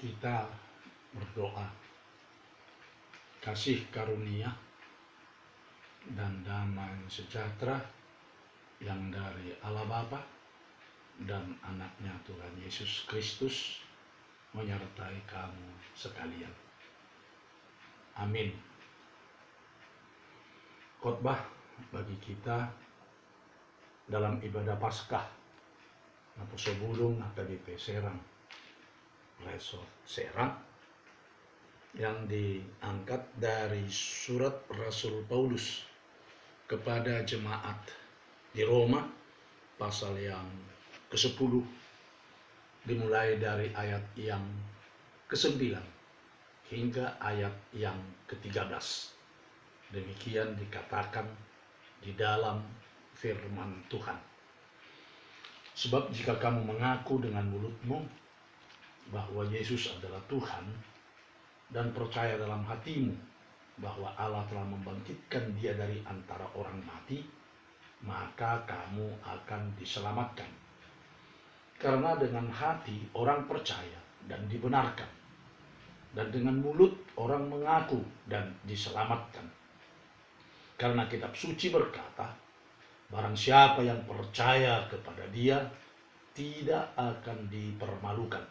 Kita berdoa, kasih karunia dan damai sejahtera yang dari Allah Bapa dan anaknya Tuhan Yesus Kristus menyertai kamu sekalian. Amin. Khotbah bagi kita dalam ibadah Paskah Naposo Bulung AKBP Serang Resort Serang yang diangkat dari surat Rasul Paulus kepada jemaat di Roma pasal yang ke-10 dimulai dari ayat yang ke-9 hingga ayat yang ke-13. Demikian dikatakan di dalam firman Tuhan. Sebab jika kamu mengaku dengan mulutmu bahwa Yesus adalah Tuhan dan percaya dalam hatimu bahwa Allah telah membangkitkan dia dari antara orang mati, maka kamu akan diselamatkan. Karena dengan hati orang percaya dan dibenarkan, dan dengan mulut orang mengaku dan diselamatkan. Karena kitab suci berkata, barang siapa yang percaya kepada dia tidak akan dipermalukan.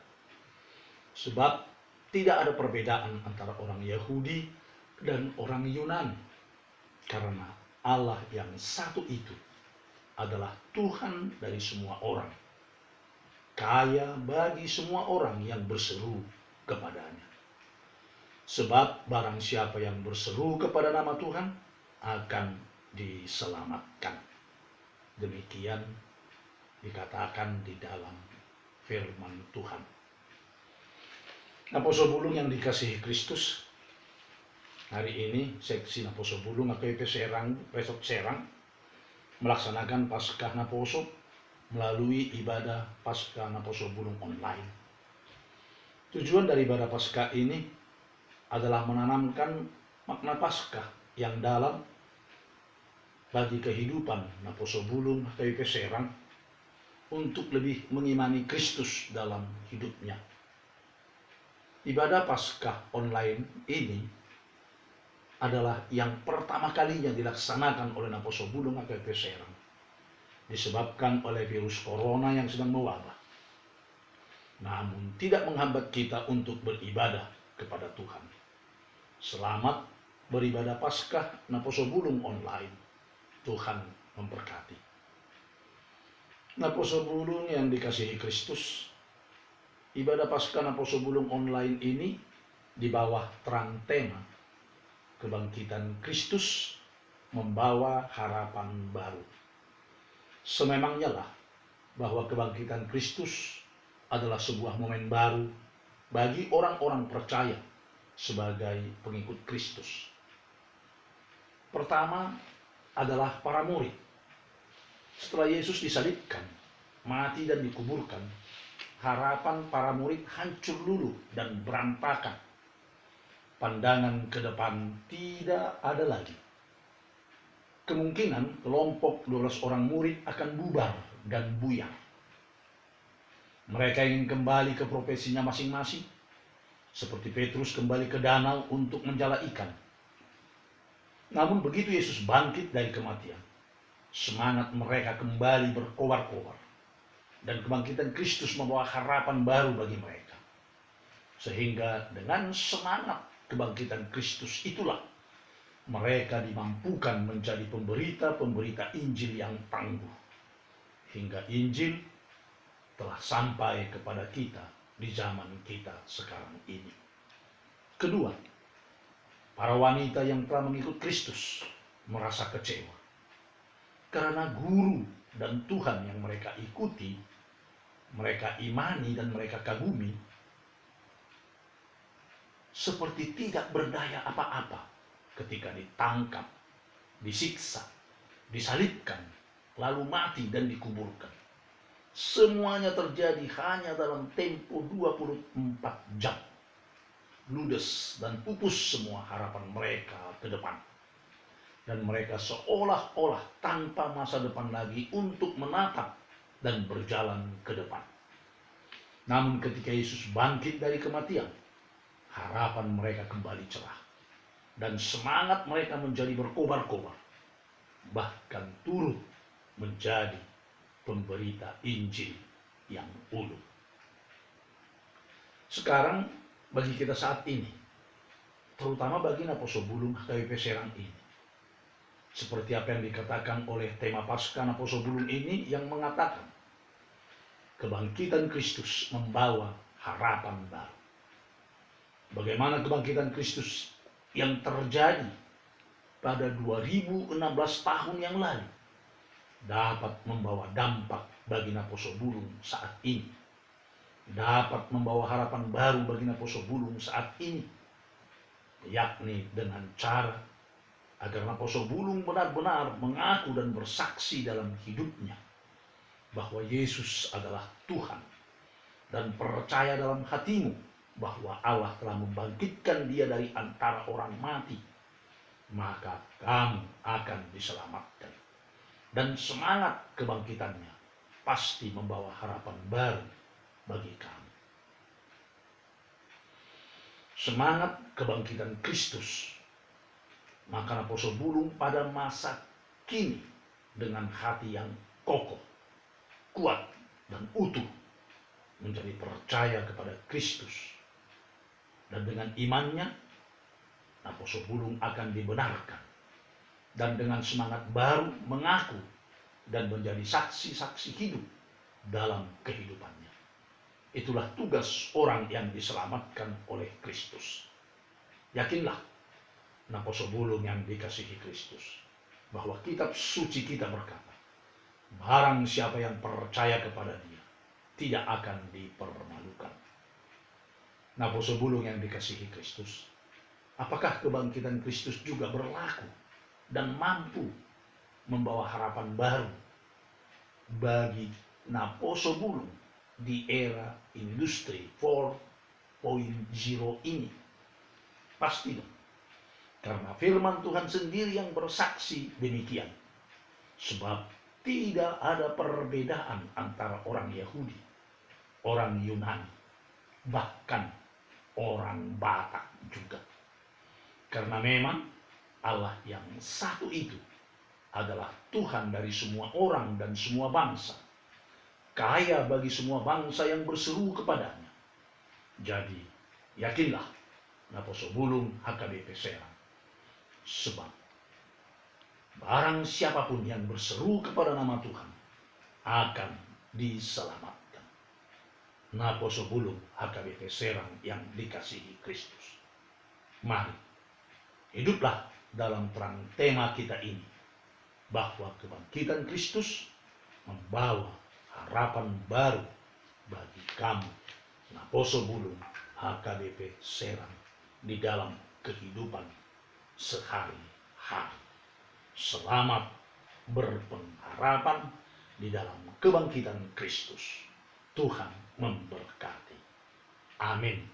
Sebab tidak ada perbedaan antara orang Yahudi dan orang Yunani, karena Allah yang satu itu adalah Tuhan dari semua orang, kaya bagi semua orang yang berseru kepadanya. Sebab barang siapa yang berseru kepada nama Tuhan akan diselamatkan. Demikian dikatakan di dalam firman Tuhan. Naposo Bulung yang dikasihi Kristus, hari ini seksi Naposo Bulung AKBP Serang Resort Serang melaksanakan Paskah Naposo melalui ibadah Paskah Naposo Bulung online. Tujuan dari ibadah Paskah ini adalah menanamkan makna Paskah yang dalam bagi kehidupan Naposo Bulung AKBP Serang untuk lebih mengimani Kristus dalam hidupnya. Ibadah Paskah online ini adalah yang pertama kalinya dilaksanakan oleh Naposo Bulung AKBP Serang disebabkan oleh virus corona yang sedang mewabah. Namun tidak menghambat kita untuk beribadah kepada Tuhan. Selamat beribadah Paskah Naposo Bulung online. Tuhan memberkati. Naposo Bulung yang dikasihi Kristus, ibadah Paskah Naposo Bulung online ini di bawah terang tema kebangkitan Kristus membawa harapan baru. Sememangnya lah bahwa kebangkitan Kristus adalah sebuah momen baru bagi orang-orang percaya sebagai pengikut Kristus. Pertama adalah para murid. Setelah Yesus disalibkan, mati dan dikuburkan, harapan para murid hancur luluh dan berantakan. Pandangan ke depan tidak ada lagi. Kemungkinan kelompok 12 orang murid akan bubar dan buyar. Mereka ingin kembali ke profesinya masing-masing, seperti Petrus kembali ke danau untuk menjala ikan. Namun begitu Yesus bangkit dari kematian, semangat mereka kembali berkobar-kobar. Dan kebangkitan Kristus membawa harapan baru bagi mereka. Sehingga dengan semangat kebangkitan Kristus itulah mereka dimampukan menjadi pemberita-pemberita Injil yang tangguh. Hingga Injil telah sampai kepada kita di zaman kita sekarang ini. Kedua, para wanita yang telah mengikut Kristus merasa kecewa. Karena guru dan Tuhan yang mereka ikuti, mereka imani dan mereka kagumi, seperti tidak berdaya apa-apa ketika ditangkap, disiksa, disalibkan, lalu mati dan dikuburkan. Semuanya terjadi hanya dalam tempo 24 jam. Ludes dan pupus semua harapan mereka ke depan. Dan mereka seolah-olah tanpa masa depan lagi untuk menatap dan berjalan ke depan. Namun ketika Yesus bangkit dari kematian, harapan mereka kembali cerah. Dan semangat mereka menjadi berkobar-kobar. Bahkan turut menjadi pemberita Injil yang ulung. Sekarang bagi kita saat ini, terutama bagi Naposo Bulung HKBP Serang ini, seperti apa yang dikatakan oleh tema Paskah Naposo Bulung ini yang mengatakan kebangkitan Kristus membawa harapan baru. Bagaimana kebangkitan Kristus yang terjadi pada 2016 tahun yang lalu dapat membawa dampak bagi Naposo Bulung saat ini, dapat membawa harapan baru bagi Naposo Bulung saat ini, yakni dengan cara agar Naposo Bulung benar-benar mengaku dan bersaksi dalam hidupnya bahwa Yesus adalah Tuhan, dan percaya dalam hatimu bahwa Allah telah membangkitkan dia dari antara orang mati, maka kamu akan diselamatkan. Dan semangat kebangkitannya pasti membawa harapan baru bagi kamu. Semangat kebangkitan Kristus, maka Naposo Bulung pada masa kini dengan hati yang kokoh, kuat, dan utuh menjadi percaya kepada Kristus. Dan dengan imannya, Naposo Bulung akan dibenarkan. Dan dengan semangat baru mengaku dan menjadi saksi-saksi hidup dalam kehidupannya. Itulah tugas orang yang diselamatkan oleh Kristus. Yakinlah, Naposo Bulung yang dikasihi Kristus, bahwa kitab suci kita berkata, barang siapa yang percaya kepada dia, tidak akan dipermalukan. Naposo Bulung yang dikasihi Kristus, apakah kebangkitan Kristus juga berlaku dan mampu membawa harapan baru bagi Naposo Bulung di era industri 4.0 ini? Pasti dong. Karena firman Tuhan sendiri yang bersaksi demikian. Sebab tidak ada perbedaan antara orang Yahudi, orang Yunani, bahkan orang Batak juga. Karena memang Allah yang satu itu adalah Tuhan dari semua orang dan semua bangsa, kaya bagi semua bangsa yang berseru kepadanya. Jadi yakinlah, Naposo Bulung HKBP Serang, sebab barang siapapun yang berseru kepada nama Tuhan akan diselamatkan. Naposo Bulung HKBP Serang yang dikasihi Kristus, mari hiduplah dalam terang tema kita ini, bahwa kebangkitan Kristus membawa harapan baru bagi kamu, Naposo Bulung HKBP Serang, di dalam kehidupan sehari-hari. Selamat berpengharapan di dalam kebangkitan Kristus. Tuhan memberkati. Amin.